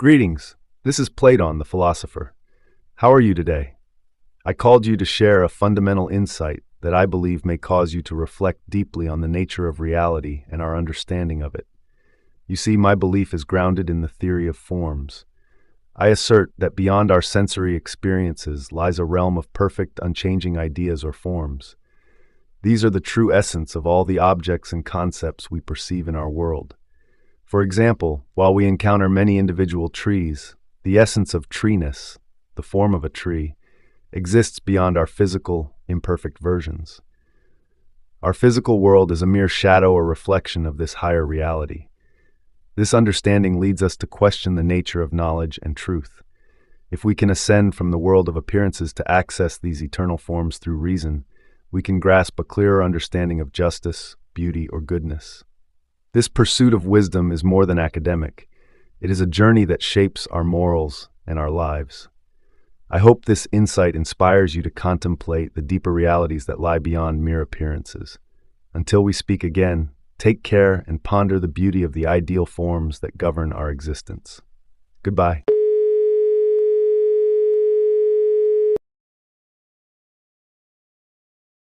Greetings. This is Platon, the philosopher. How are you today? I called you to share a fundamental insight that I believe may cause you to reflect deeply on the nature of reality and our understanding of it. You see, my belief is grounded in the theory of forms. I assert that beyond our sensory experiences lies a realm of perfect, unchanging ideas or forms. These are the true essence of all the objects and concepts we perceive in our world. For example, while we encounter many individual trees, the essence of treeness, the form of a tree, exists beyond our physical, imperfect versions. Our physical world is a mere shadow or reflection of this higher reality. This understanding leads us to question the nature of knowledge and truth. If we can ascend from the world of appearances to access these eternal forms through reason, we can grasp a clearer understanding of justice, beauty, or goodness. This pursuit of wisdom is more than academic. It is a journey that shapes our morals and our lives. I hope this insight inspires you to contemplate the deeper realities that lie beyond mere appearances. Until we speak again, take care and ponder the beauty of the ideal forms that govern our existence. Goodbye.